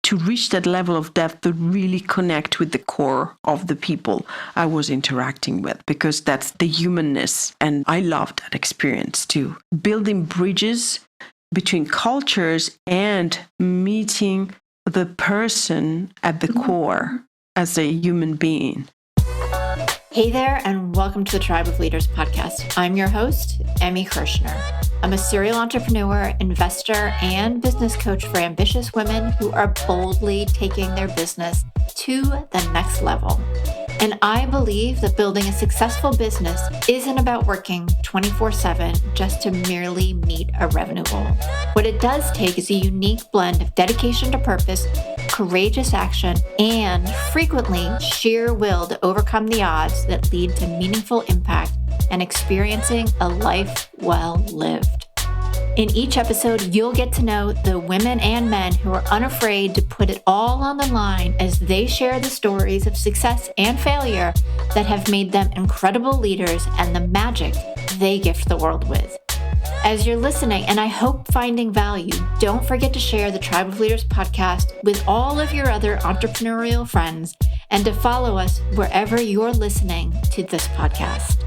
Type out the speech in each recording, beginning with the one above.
to reach that level of depth to really connect with the core of the people I was interacting with, because that's the humanness. And I love that experience too. Building bridges between cultures and meeting the person at the core as a human being. Hey there, and welcome to the Tribe of Leaders podcast. I'm your host, Emmy Kirshner. I'm a serial entrepreneur, investor, and business coach for ambitious women who are boldly taking their business to the next level. And I believe that building a successful business isn't about working 24/7 just to merely meet a revenue goal. What it does take is a unique blend of dedication to purpose, courageous action, and frequently sheer will to overcome the odds that lead to meaningful impact and experiencing a life well lived. In each episode, you'll get to know the women and men who are unafraid to put it all on the line as they share the stories of success and failure that have made them incredible leaders and the magic they gift the world with. As you're listening, and I hope finding value, don't forget to share the Tribe of Leaders podcast with all of your other entrepreneurial friends and to follow us wherever you're listening to this podcast.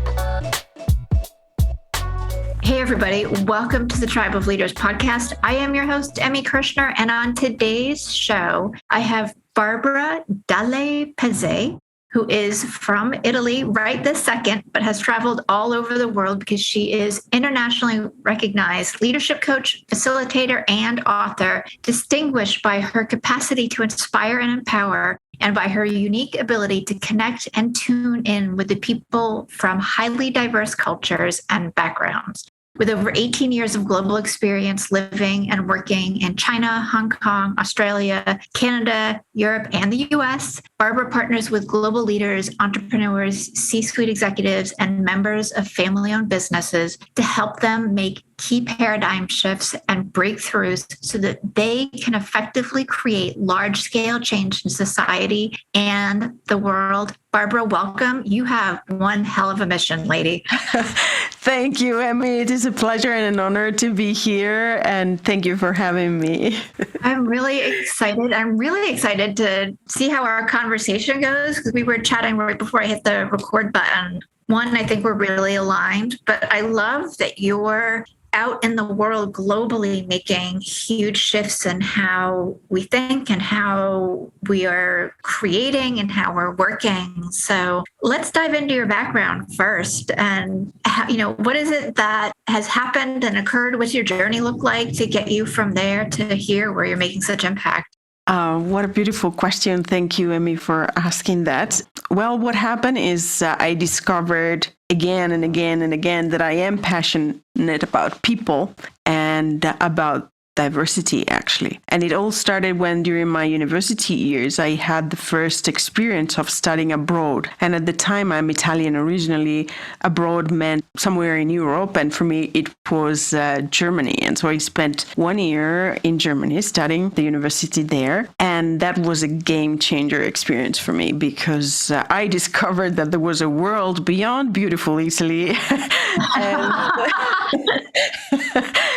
Hey, everybody. Welcome to the Tribe of Leaders podcast. I am your host, Emmy Kirshner, and on today's show, I have Barbara Dalle Pezze, who is from Italy right this second, but has traveled all over the world because she is internationally recognized leadership coach, facilitator, and author, distinguished by her capacity to inspire and empower, and by her unique ability to connect and tune in with the people from highly diverse cultures and backgrounds. With over 18 years of global experience living and working in China, Hong Kong, Australia, Canada, Europe, and the US, Barbara partners with global leaders, entrepreneurs, C-suite executives, and members of family-owned businesses to help them make key paradigm shifts and breakthroughs so that they can effectively create large-scale change in society and the world. Barbara, welcome. You have one hell of a mission, lady. Thank you, Emmy. It is a pleasure and an honor to be here, and thank you for having me. I'm really excited to see how our conversation goes, because we were chatting right before I hit the record button. One, I think we're really aligned, but I love that you're out in the world globally making huge shifts in how we think and how we are creating and how we're working. So let's dive into your background first. And how, what is it that has happened and occurred? What's your journey look like to get you from there to here where you're making such impact? What a beautiful question. Thank you, Emmy, for asking that. Well, what happened is I discovered again and again and again that I am passionate about people and about diversity, actually. And it all started when during my university years, I had the first experience of studying abroad. And at the time, I'm Italian originally. Abroad meant somewhere in Europe. And for me, it was Germany. And so I spent 1 year in Germany studying the university there. And that was a game changer experience for me because I discovered that there was a world beyond beautiful Italy.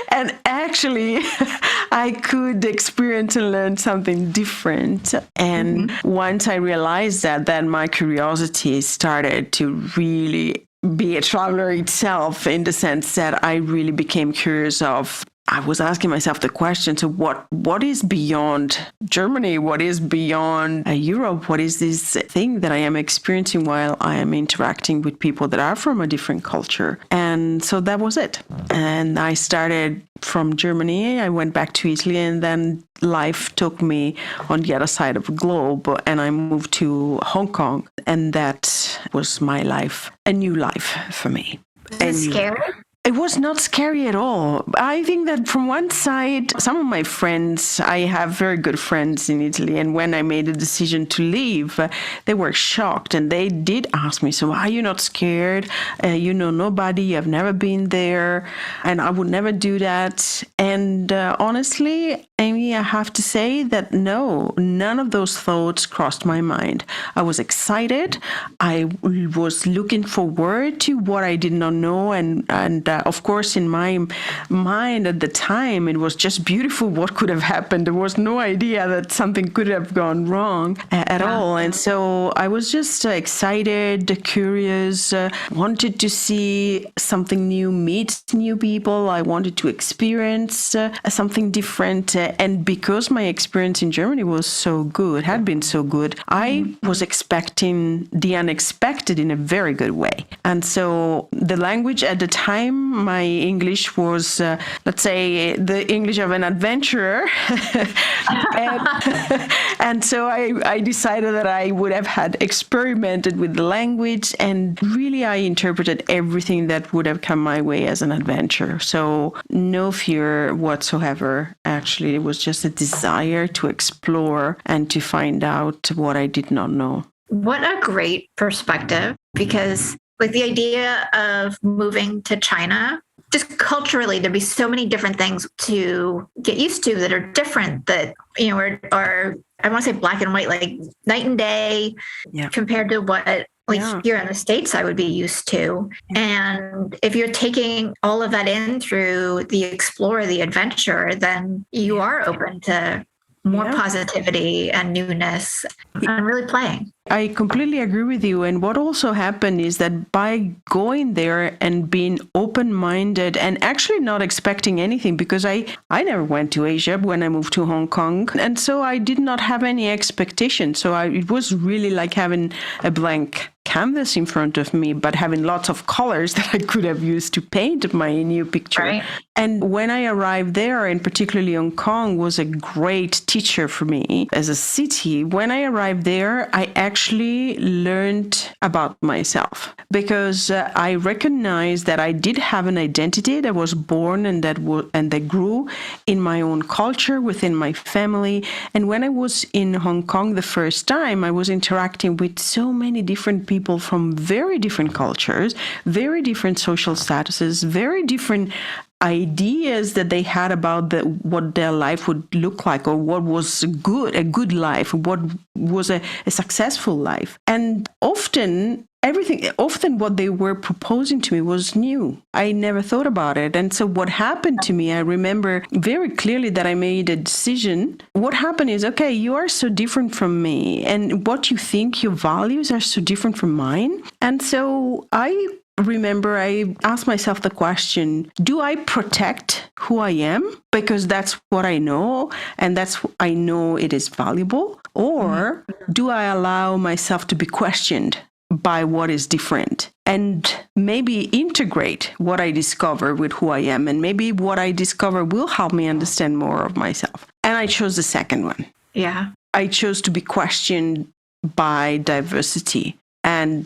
And actually, I could experience and learn something different. And once I realized that, then my curiosity started to really be a traveler itself, in the sense that I really became curious of, I was asking myself the question, so what is beyond Germany? What is beyond Europe? What is this thing that I am experiencing while I am interacting with people that are from a different culture? And so that was it. And I started from Germany. I went back to Italy, and then life took me on the other side of the globe, and I moved to Hong Kong. And that was my life, a new life for me. Is it scary? It was not scary at all. I think that from one side, some of my friends, I have very good friends in Italy, and when I made the decision to leave, they were shocked, and they did ask me, so are you not scared? You know nobody, you have never been there, and I would never do that. And honestly, Amy, I have to say that no, none of those thoughts crossed my mind. I was excited. I was looking forward to what I did not know. And of course, in my mind at the time, it was just beautiful what could have happened. There was no idea that something could have gone wrong at all. And so I was just excited, curious, wanted to see something new, meet new people. I wanted to experience something different. And because my experience in Germany was so good, had been so good, I was expecting the unexpected in a very good way. And so the language at the time, my English was, let's say, the English of an adventurer. and so I decided that I would have had experimented with the language, and really I interpreted everything that would have come my way as an adventure. So no fear whatsoever, actually. It was just a desire to explore and to find out what I did not know. What a great perspective, because like the idea of moving to China, just culturally, there'd be so many different things to get used to that are different, that, you know, are I want to say black and white, like night and day compared to what here in the States I would be used to. And if you're taking all of that in through the explore, the adventure, then you are open to more positivity and newness and really playing. I completely agree with you. And what also happened is that by going there and being open-minded and actually not expecting anything, because I never went to Asia when I moved to Hong Kong. And so I did not have any expectation. So it was really like having a blank canvas in front of me, but having lots of colors that I could have used to paint my new picture. Right. And when I arrived there, and particularly Hong Kong was a great teacher for me as a city. When I arrived there, I actually learned about myself, because I recognized that I did have an identity that was born and that grew in my own culture, within my family. And when I was in Hong Kong the first time, I was interacting with so many different people from very different cultures, very different social statuses, very different ideas that they had about what their life would look like, or what was a good life, what was a successful life. And often what they were proposing to me was new. I never thought about it. And so what happened to me, I remember very clearly that I made a decision. What happened is, okay, you are so different from me, and what you think, your values are so different from mine. And so I remember I asked myself the question, do I protect who I am because that's what I know and I know it is valuable? Or do I allow myself to be questioned by what is different, and maybe integrate what I discover with who I am, and maybe what I discover will help me understand more of myself? And I chose the second one. Yeah. I chose to be questioned by diversity. And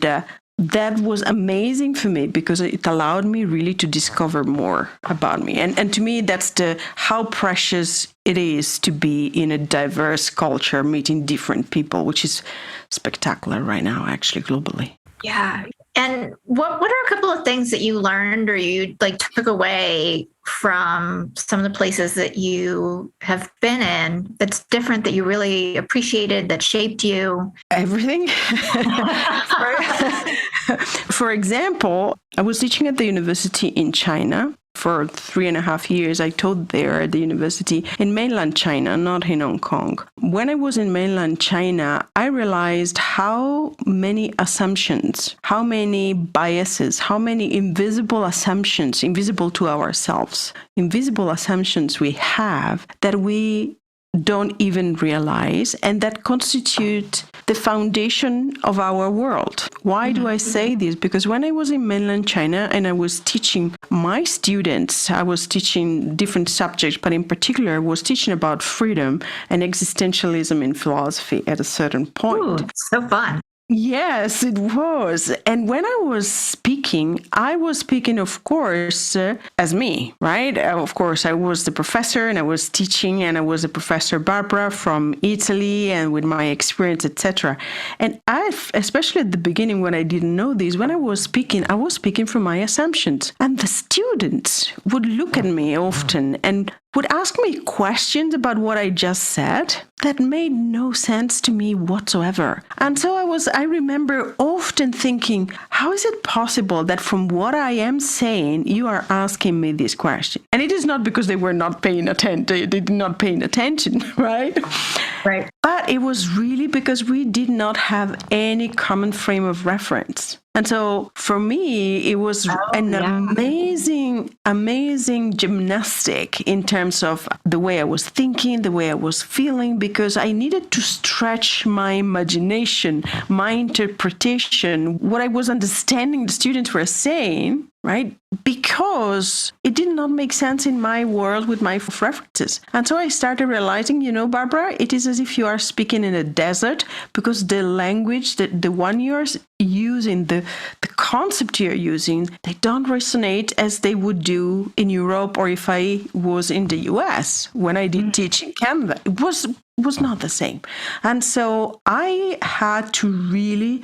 that was amazing for me, because it allowed me really to discover more about me. And to me, that's how precious it is to be in a diverse culture, meeting different people, which is spectacular right now, actually, globally. Yeah. And what are a couple of things that you learned or you took away from some of the places that you have been in that's different, that you really appreciated, that shaped you? Everything. For example, I was teaching at the university in China for 3.5 years. I taught there at the university in mainland China, not in Hong Kong. When I was in mainland China, I realized how many assumptions, how many biases, how many invisible assumptions, invisible to ourselves, invisible assumptions we have that we don't even realize, and that constitute the foundation of our world. Why do I say this? Because when I was in mainland China and I was teaching my students, I was teaching different subjects, but in particular, I was teaching about freedom and existentialism in philosophy at a certain point. Ooh, so fun. Yes, it was. And when I was speaking, of course, as me, right? Of course, I was the professor and I was teaching, and I was a professor Barbara from Italy, and with my experience, etc. And especially at the beginning when I didn't know this, when I was speaking from my assumptions. And the students would look at me often and would ask me questions about what I just said that made no sense to me whatsoever. And so I remember often thinking, how is it possible that from what I am saying, you are asking me this question? And it is not because they were not paying attention, they did not paying attention, right? Right. But it was really because we did not have any common frame of reference. And so for me, it was amazing gymnastic in terms of the way I was thinking, the way I was feeling, because I needed to stretch my imagination, my interpretation, what I was understanding the students were saying, right? Because it did not make sense in my world with my references. And so I started realizing, Barbara, it is as if you are speaking in a desert, because the language, the one you're using, the concept you're using, they don't resonate as they would do in Europe, or if I was in the US when I did teach in Canada. It was not the same. And so I had to really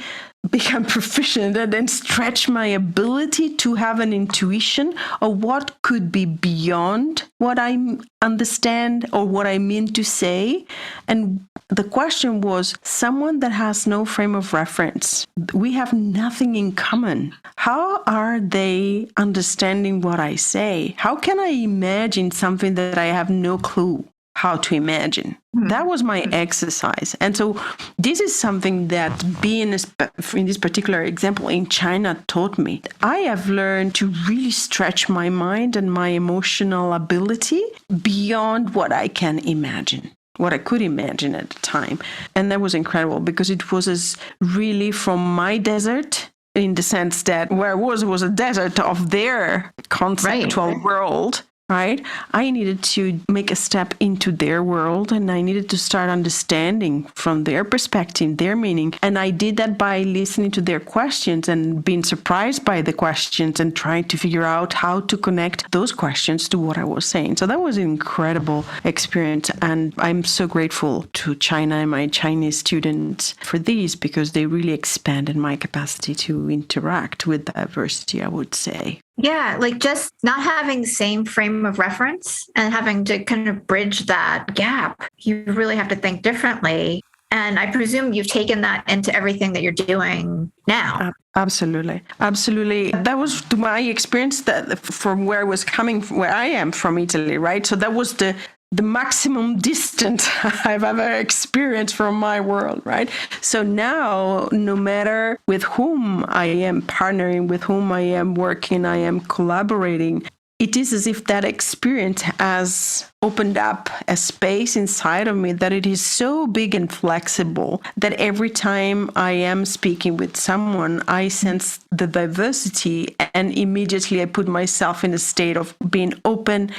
become proficient and then stretch my ability to have an intuition of what could be beyond what I understand or what I mean to say. And the question was, someone that has no frame of reference, we have nothing in common. How are they understanding what I say? How can I imagine something that I have no clue how to imagine? That was my exercise. And so this is something that being in this particular example in China taught me. I have learned to really stretch my mind and my emotional ability beyond what I can imagine, what I could imagine at the time. And that was incredible, because it was really from my desert, in the sense that where I was a desert of their conceptual world. Right? I needed to make a step into their world, and I needed to start understanding from their perspective, their meaning. And I did that by listening to their questions and being surprised by the questions and trying to figure out how to connect those questions to what I was saying. So that was an incredible experience. And I'm so grateful to China and my Chinese students for these, because they really expanded my capacity to interact with diversity, I would say. Yeah, like just not having the same frame of reference and having to kind of bridge that gap. You really have to think differently. And I presume you've taken that into everything that you're doing now. Absolutely. That was my experience, that from where I was coming, where I am from Italy, right? So that was the maximum distance I've ever experienced from my world, right? So now, no matter with whom I am partnering, with whom I am working, I am collaborating, it is as if that experience has opened up a space inside of me that it is so big and flexible that every time I am speaking with someone, I sense the diversity, and immediately I put myself in a state of being open,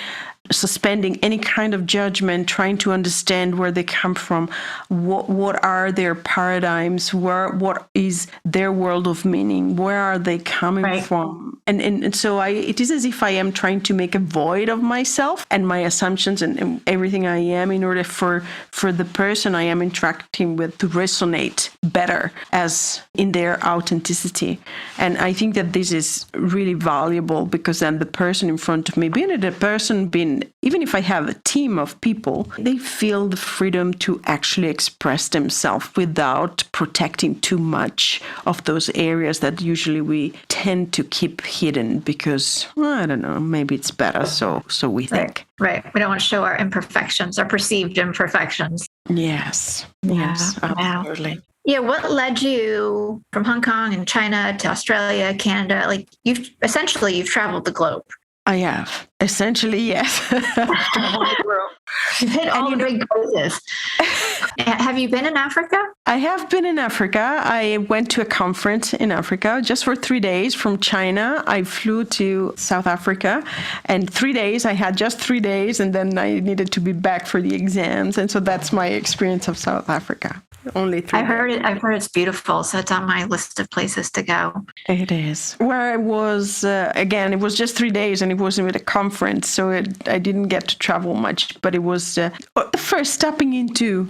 suspending any kind of judgment, trying to understand where they come from, what are their paradigms, what is their world of meaning, where are they coming from, and so it is as if I am trying to make a void of myself and my assumptions and everything I am, in order for the person I am interacting with to resonate better as in their authenticity. And I think that this is really valuable, because then the person in front of me, even if I have a team of people, they feel the freedom to actually express themselves without protecting too much of those areas that usually we tend to keep hidden, because, I don't know, maybe it's better, so we think. Right. We don't want to show our imperfections, our perceived imperfections. Yes, absolutely. Wow. Yeah, what led you from Hong Kong and China to Australia, Canada? Like you've traveled the globe. I have. Essentially, yes. You've hit all the big places. Have you been in Africa? I have been in Africa. I went to a conference in Africa just for 3 days from China. I flew to South Africa, and 3 days, I had just 3 days, and then I needed to be back for the exams. And so that's my experience of South Africa. Only 3 days. I've heard it's beautiful. So it's on my list of places to go. It is. Where I was, again, it was just 3 days and it wasn't with a conference. So I didn't get to travel much, but it was first tapping into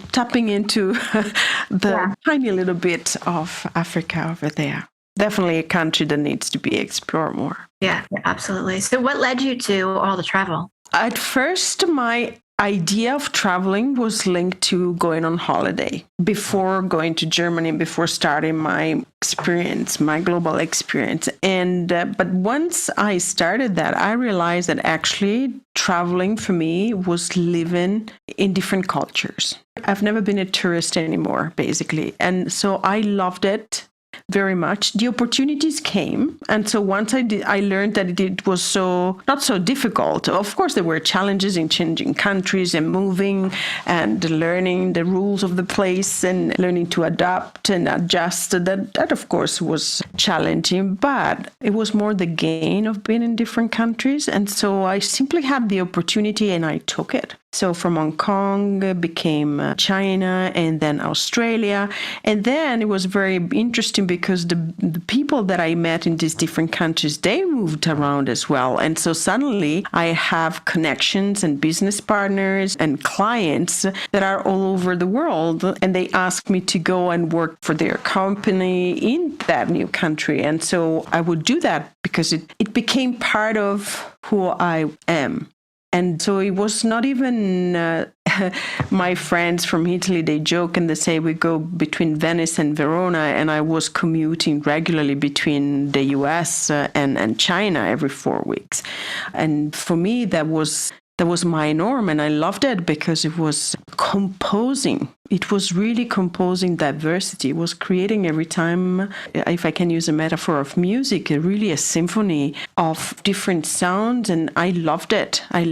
the tiny little bit of Africa over there. Definitely a country that needs to be explored more. Yeah, absolutely. So what led you to all the travel? At first, my idea of traveling was linked to going on holiday before going to Germany, before starting my experience, my global experience. And but once I started that, I realized that actually traveling for me was living in different cultures. I've never been a tourist anymore, basically. And so I loved it very much. The opportunities came. And so once I learned that it was not so difficult. Of course, there were challenges in changing countries and moving and learning the rules of the place and learning to adapt and adjust. That of course, was challenging, but it was more the gain of being in different countries. And so I simply had the opportunity and I took it. So from Hong Kong became China and then Australia. And then it was very interesting because the people that I met in these different countries, they moved around as well. And so suddenly I have connections and business partners and clients that are all over the world. And they ask me to go and work for their company in that new country. And so I would do that because it became part of who I am. And so it was not even my friends from Italy, they joke and they say we go between Venice and Verona, and I was commuting regularly between the US and China every 4 weeks. And for me, that was my norm, and I loved it because it was composing. It was really composing diversity. It was creating every time, if I can use a metaphor of music, really a symphony of different sounds, and I loved it. I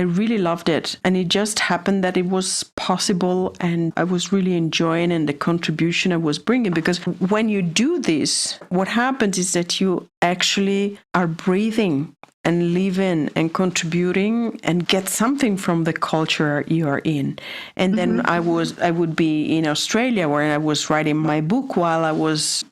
really loved it. And it just happened that it was possible, and I was really enjoying and the contribution I was bringing. Because when you do this, what happens is that you actually are breathing and living and contributing and get something from the culture you are in. And then I would be in Australia where I was writing my book while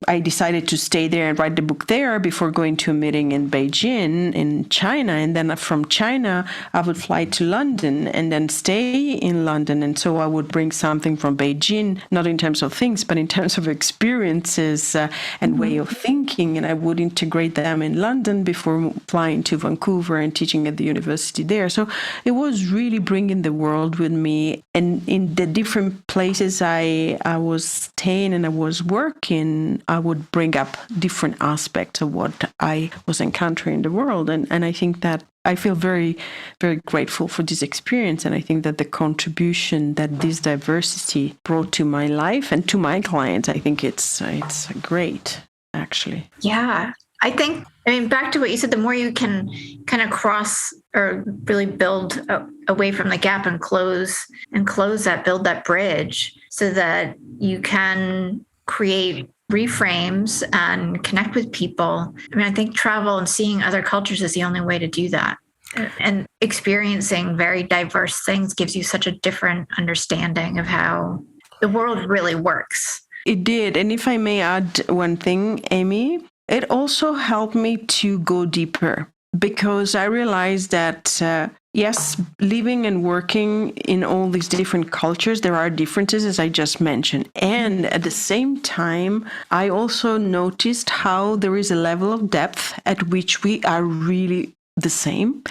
I decided to stay there and write the book there before going to a meeting in Beijing in China. And then from China, I would fly to London and then stay in London. And so I would bring something from Beijing, not in terms of things, but in terms of experiences and way of thinking. And I would integrate them in London before flying to Vancouver and teaching at the university there. So it was really bringing the world with me. And in the different places I was staying and I was working, I would bring up different aspects of what I was encountering in the world. And I think that I feel very, very grateful for this experience. And I think that the contribution that this diversity brought to my life and to my clients, I think it's great, actually. Yeah. I mean, back to what you said, the more you can kind of cross or really build away from the gap and close that, build that bridge so that you can create reframes and connect with people. I mean, I think travel and seeing other cultures is the only way to do that. And experiencing very diverse things gives you such a different understanding of how the world really works. It did. And if I may add one thing, Amy, it also helped me to go deeper because I realized that, yes, living and working in all these different cultures, there are differences, as I just mentioned. And at the same time, I also noticed how there is a level of depth at which we are really the same.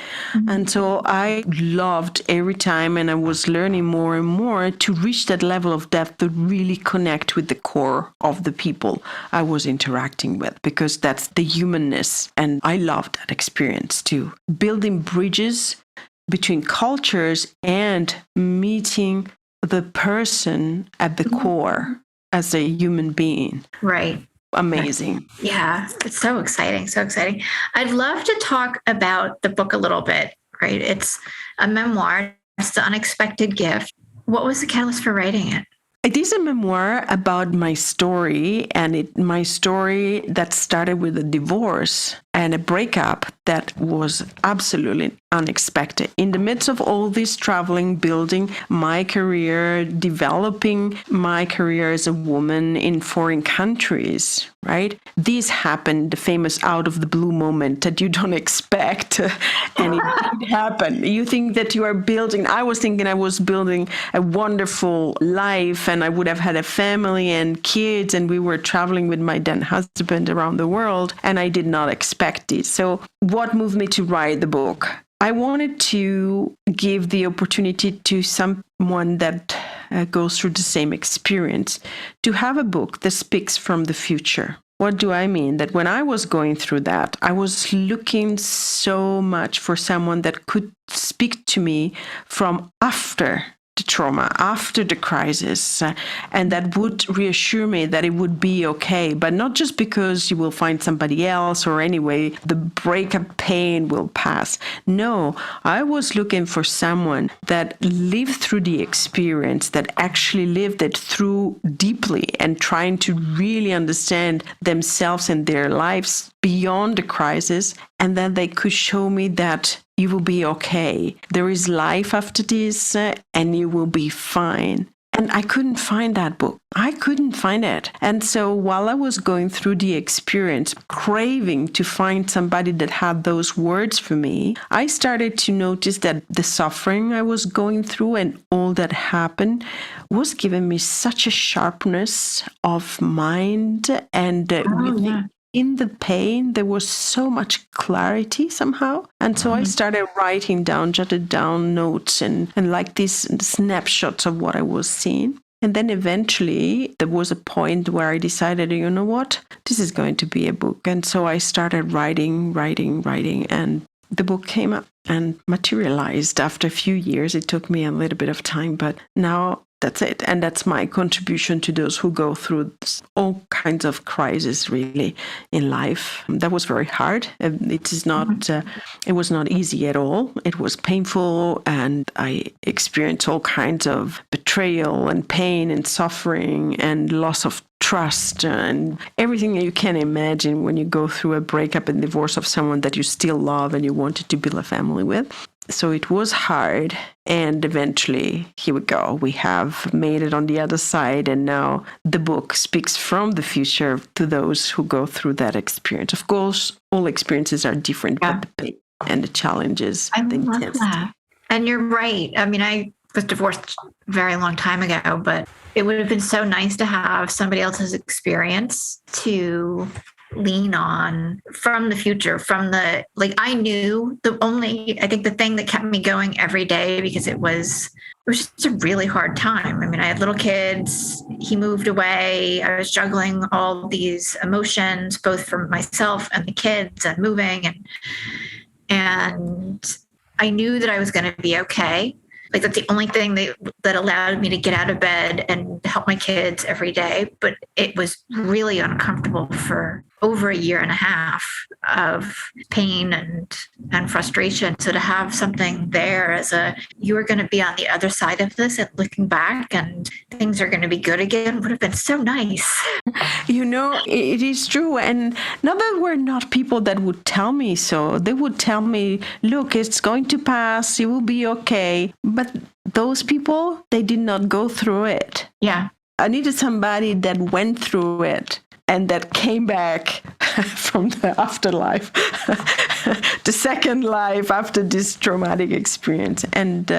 And so I loved every time, and I was learning more and more to reach that level of depth to really connect with the core of the people I was interacting with, because that's the humanness. And I loved that experience too. Building bridges between cultures and meeting the person at the core as a human being. Right. Amazing. Yeah, it's so exciting. So exciting. I'd love to talk about the book a little bit, right? It's a memoir. It's The Unexpected Gift. What was the catalyst for writing it? It is a memoir about my story, and my story that started with a divorce and a breakup that was absolutely unexpected. In the midst of all this traveling, building my career, developing my career as a woman in foreign countries, right? This happened, the famous out of the blue moment that you don't expect. And it did happen. You think that you are building, I was thinking I was building a wonderful life and I would have had a family and kids, and we were traveling with my then husband around the world, and I did not expect it. So what moved me to write the book? I wanted to give the opportunity to someone that goes through the same experience to have a book that speaks from the future. What do I mean? That when I was going through that, I was looking so much for someone that could speak to me from after the trauma, after the crisis, and that would reassure me that it would be okay, but not just because you will find somebody else or anyway, the breakup pain will pass. No, I was looking for someone that lived through the experience, that actually lived it through deeply and trying to really understand themselves and their lives beyond the crisis, and that they could show me that you will be okay. There is life after this, and you will be fine. And I couldn't find that book. I couldn't find it. And so while I was going through the experience, craving to find somebody that had those words for me, I started to notice that the suffering I was going through and all that happened was giving me such a sharpness of mind and in the pain, there was so much clarity somehow. And so I started writing down, jotted down notes and like these snapshots of what I was seeing. And then eventually there was a point where I decided, you know what, this is going to be a book. And so I started writing, and the book came up and materialized after a few years. It took me a little bit of time, but now that's it. And that's my contribution to those who go through all kinds of crises, really, in life. That was very hard. It was not easy at all. It was painful, and I experienced all kinds of betrayal and pain and suffering and loss of trust and everything you can imagine when you go through a breakup and divorce of someone that you still love and you wanted to build a family with. So it was hard, and eventually, here we go. We have made it on the other side, and now the book speaks from the future to those who go through that experience. Of course, all experiences are different, but the pain and the challenges, I love that. And you're right. I mean, I was divorced a very long time ago, but it would have been so nice to have somebody else's experience to lean on from the future, I knew I think the thing that kept me going every day, because it was just a really hard time. I mean, I had little kids, he moved away, I was juggling all these emotions, both for myself and the kids and moving, and I knew that I was going to be okay. Like, that's the only thing that allowed me to get out of bed and help my kids every day. But it was really uncomfortable for over a year and a half of pain and frustration. So to have something there you are going to be on the other side of this and looking back and things are going to be good again would have been so nice. You know, it is true. And not that we're not people that would tell me so. They would tell me, look, it's going to pass. You will be okay. But those people, they did not go through it. Yeah. I needed somebody that went through it and that came back from the afterlife, the second life after this traumatic experience. And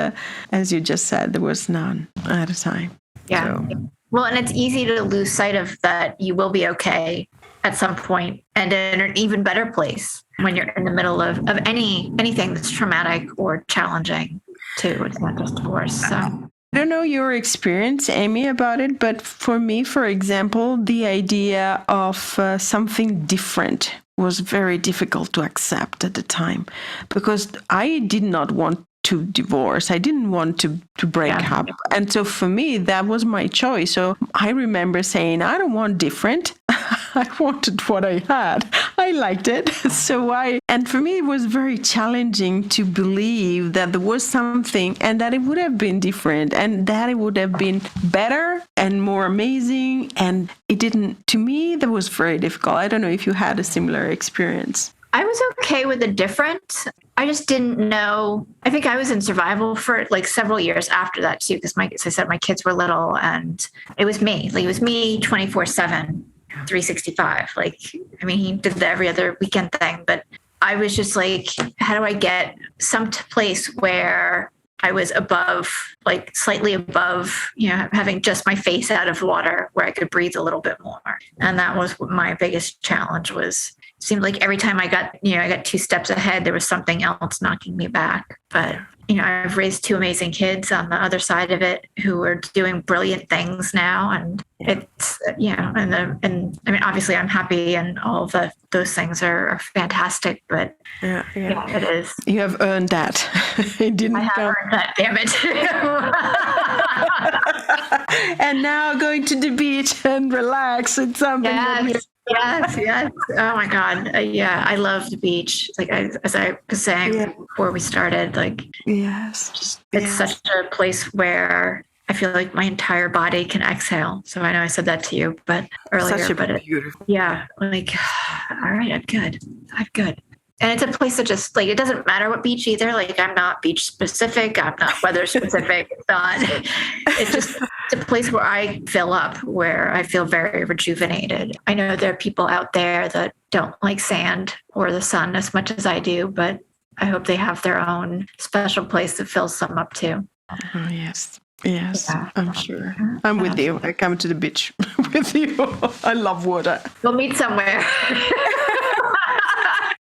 as you just said, there was none at a time. Yeah. So. Well, and it's easy to lose sight of that you will be okay at some point and in an even better place when you're in the middle of anything that's traumatic or challenging too. It's not just divorce. So. I don't know your experience, Amy, about it, but for me, for example, the idea of something different was very difficult to accept at the time, because I did not want to divorce. I didn't want to break up. And so for me, that was my choice. So I remember saying, I don't want different. I wanted what I had. I liked it. And for me, it was very challenging to believe that there was something and that it would have been different and that it would have been better and more amazing. And it didn't, to me, that was very difficult. I don't know if you had a similar experience. I was okay with the difference. I just didn't know. I think I was in survival for like several years after that too, because as I said, my kids were little and it was me. Like it was me 24/7, 365. Like, I mean, he did the every other weekend thing, but I was just like, how do I get some place where I was above, like slightly above, having just my face out of water where I could breathe a little bit more. And that was my biggest challenge was, it seemed like every time I got 2 steps ahead, there was something else knocking me back. But, I've raised 2 amazing kids on the other side of it who are doing brilliant things now. And it's, and I mean, obviously I'm happy and all of those things are fantastic, but yeah, it is. You have earned that. It didn't I have earned that, damn it. And now going to the beach and relax. It's something. Yes. Oh my God. I love the beach. Like as I was saying before we started, like, it's such a place where I feel like my entire body can exhale. So I know I said that to you, but earlier, beautiful. Like, all right, I'm good. And it's a place that just like, it doesn't matter what beach either. Like I'm not beach specific. I'm not weather specific. It's a place where I fill up, where I feel very rejuvenated. I know there are people out there that don't like sand or the sun as much as I do, but I hope they have their own special place that fills some up too. Oh, yes. Yes, yeah. I'm sure. I'm with you. I come to the beach with you. I love water. We'll meet somewhere.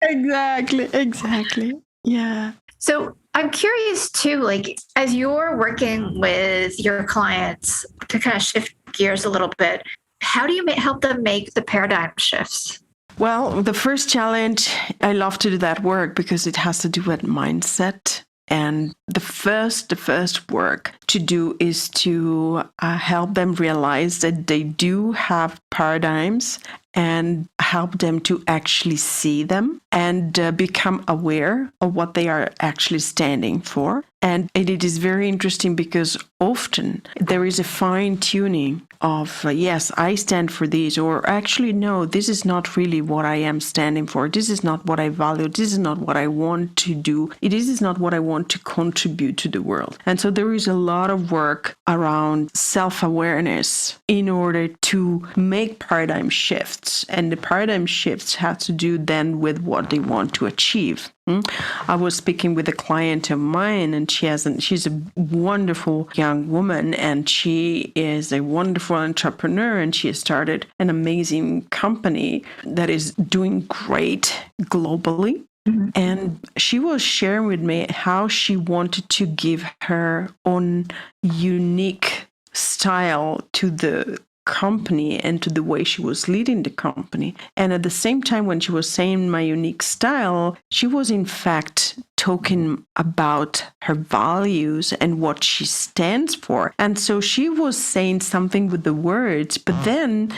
Exactly. Yeah. So I'm curious too, like as you're working with your clients to kind of shift gears a little bit, how do you help them make the paradigm shifts? Well, the first challenge, I love to do that work because it has to do with mindset. And the first work to do is to help them realize that they do have paradigms and help them to actually see them and become aware of what they are actually standing for. And it is very interesting because often there is a fine tuning of, yes, I stand for this, or actually, no, this is not really what I am standing for. This is not what I value. This is not what I want to do. This is not what I want to contribute to the world. And so there is a lot of work around self-awareness in order to make paradigm shifts. And the paradigm shifts have to do then with what they want to achieve. I was speaking with a client of mine, and she's a wonderful young woman, and she is a wonderful entrepreneur, and she has started an amazing company that is doing great globally. Mm-hmm. And she was sharing with me how she wanted to give her own unique style to the company and to the way she was leading the company. And at the same time, when she was saying my unique style, she was in fact talking about her values and what she stands for. And so she was saying something with the words, but then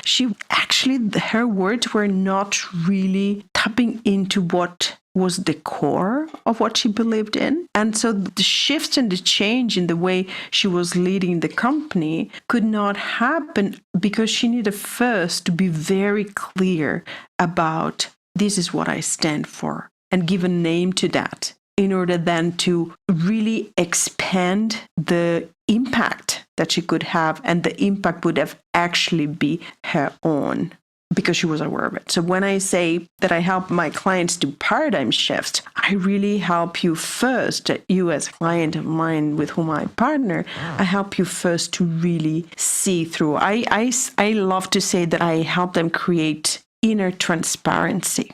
her words were not really tapping into what was the core of what she believed in. And so the shift and the change in the way she was leading the company could not happen because she needed first to be very clear about this is what I stand for and give a name to that in order then to really expand the impact that she could have, and the impact would have actually be her own, because she was aware of it. So when I say that I help my clients do paradigm shifts, I really help you first, you as a client of mine with whom I partner, I help you first to really see through. I love to say that I help them create inner transparency.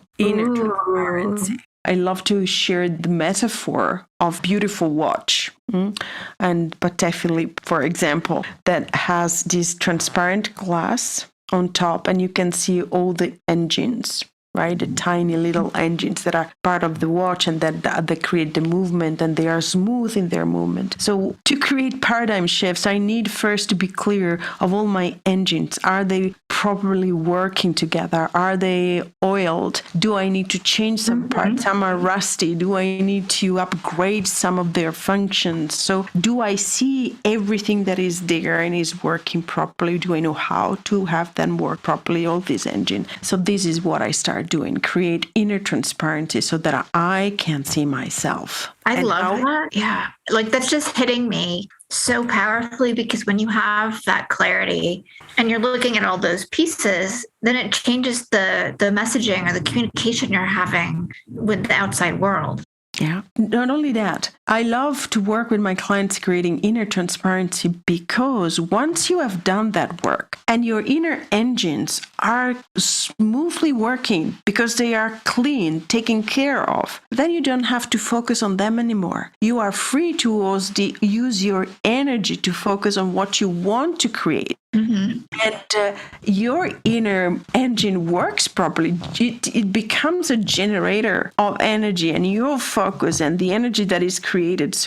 I love to share the metaphor of beautiful watch. And Patek Philippe, for example, that has this transparent glass on top, and you can see all the engines, right? The tiny little engines that are part of the watch, and that they create the movement, and they are smooth in their movement. So to create paradigm shifts, I need first to be clear of all my engines. Are they properly working together? Are they oiled? Do I need to change some parts? Some are rusty. Do I need to upgrade some of their functions? So do I see everything that is there and is working properly? Do I know how to have them work properly, all this engine? So this is what I start doing, create inner transparency so that I can see myself. I love that. Yeah. Like that's just hitting me so powerfully, because when you have that clarity and you're looking at all those pieces, then it changes the messaging or the communication you're having with the outside world. Yeah. Not only that, I love to work with my clients creating inner transparency, because once you have done that work and your inner engines are smoothly working because they are clean, taken care of, then you don't have to focus on them anymore. You are free to use your energy to focus on what you want to create. Mm-hmm. And your inner engine works properly. It becomes a generator of energy, and your focus and the energy that is created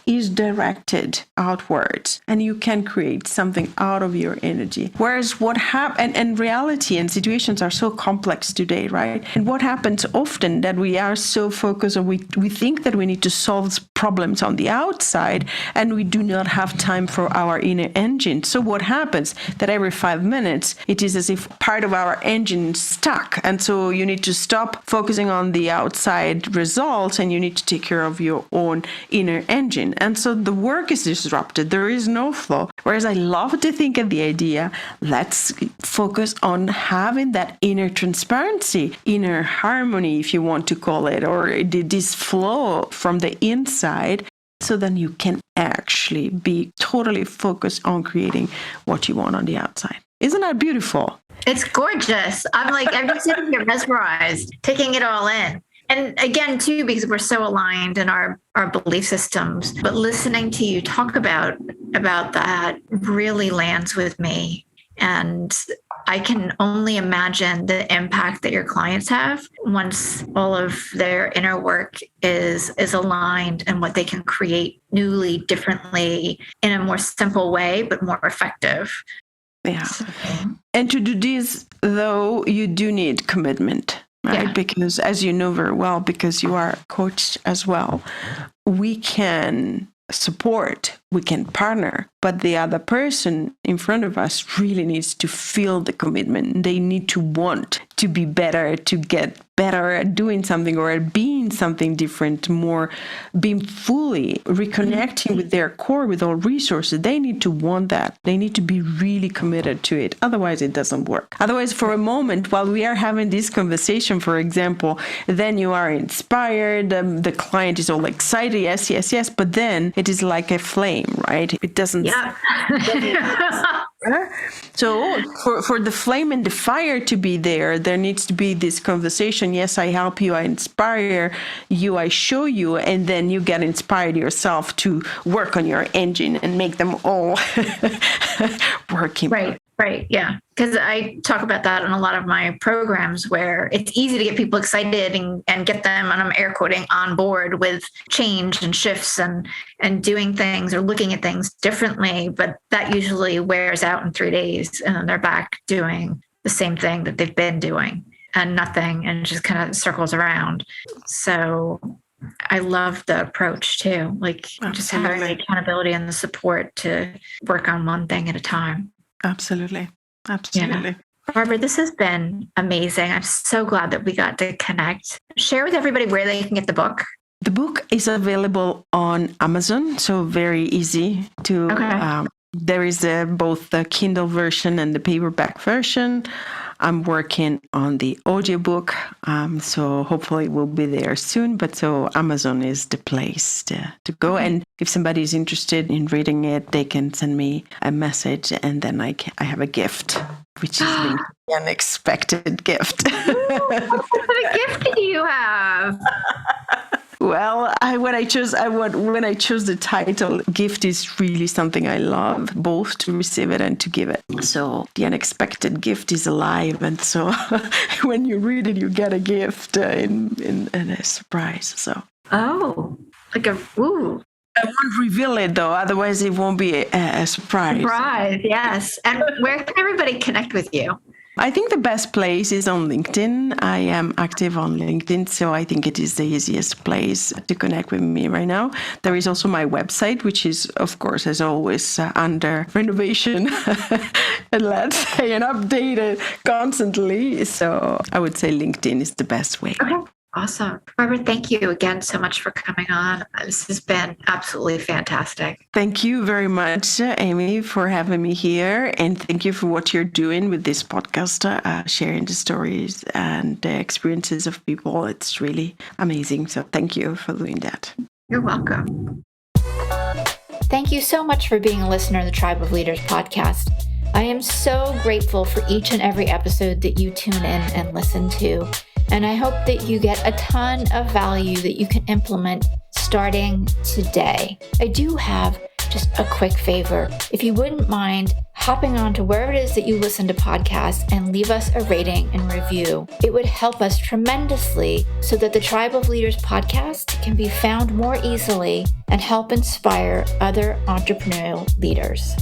is directed outwards, and you can create something out of your energy. Whereas what happens, and reality and situations are so complex today, right? And what happens often that we are so focused, or we think that we need to solve problems on the outside, and we do not have time for our inner engine. So what happens? That every 5 minutes, it is as if part of our engine is stuck. And so you need to stop focusing on the outside results, and you need to take care of your own inner engine. And so the work is disrupted. There is no flow. Whereas I love to think of the idea, let's focus on having that inner transparency, inner harmony, if you want to call it, or this flow from the inside. So then you can actually be totally focused on creating what you want on the outside. Isn't that beautiful? It's gorgeous. I'm just sitting here mesmerized, taking it all in. And again, too, because we're so aligned in our belief systems, but listening to you talk about that really lands with me. And I can only imagine the impact that your clients have once all of their inner work is aligned, and what they can create newly, differently, in a more simple way, but more effective. Yeah. And to do this, though, you do need commitment, right? Yeah. Because as you know very well, because you are a coach as well, we can support, we can partner, but the other person in front of us really needs to feel the commitment. They need to want to be better, to get better at doing something or at being something different, more being fully reconnecting with their core, with all resources. They need to want that. They need to be really committed to it. Otherwise, it doesn't work. Otherwise, for a moment, while we are having this conversation, for example, then you are inspired, the client is all excited, yes, yes, yes, but then it is like a flame, right? It doesn't. Yeah. So for the flame and the fire to be there needs to be this conversation. Yes, I help you, I inspire you, I show you, and then you get inspired yourself to work on your engine and make them all working. Right. Yeah. Because I talk about that in a lot of my programs, where it's easy to get people excited and get them, and I'm air quoting, on board with change and shifts and doing things or looking at things differently. But that usually wears out in 3 days, and then they're back doing the same thing that they've been doing and nothing, and it just kind of circles around. So I love the approach too, like just having the accountability and the support to work on one thing at a time. Absolutely. Yeah. Barbara, this has been amazing. I'm so glad that we got to connect. Share with everybody where they can get the book. The book is available on Amazon, so very easy to. Okay. There is both the Kindle version and the paperback version. I'm working on the audiobook, so hopefully it will be there soon. But so Amazon is the place to go. And if somebody is interested in reading it, they can send me a message, and then I have a gift, which is the unexpected gift. Ooh, what kind of gift do you have? Well, when I chose the title, gift is really something I love, both to receive it and to give it. So the unexpected gift is alive, and so when you read it, you get a gift in a surprise. So like a ooh. I won't reveal it though, otherwise it won't be a surprise. Surprise, yes. And where can everybody connect with you? I think the best place is on LinkedIn. I am active on LinkedIn, so I think it is the easiest place to connect with me right now. There is also my website, which is, of course, as always, under renovation and let's say, and updated constantly. So I would say LinkedIn is the best way. Okay. Awesome. Barbara, thank you again so much for coming on. This has been absolutely fantastic. Thank you very much, Amy, for having me here. And thank you for what you're doing with this podcast, sharing the stories and the experiences of people. It's really amazing. So thank you for doing that. You're welcome. Thank you so much for being a listener of the Tribe of Leaders podcast. I am so grateful for each and every episode that you tune in and listen to. And I hope that you get a ton of value that you can implement starting today. I do have just a quick favor. If you wouldn't mind hopping on to wherever it is that you listen to podcasts and leave us a rating and review, it would help us tremendously so that the Tribe of Leaders podcast can be found more easily and help inspire other entrepreneurial leaders.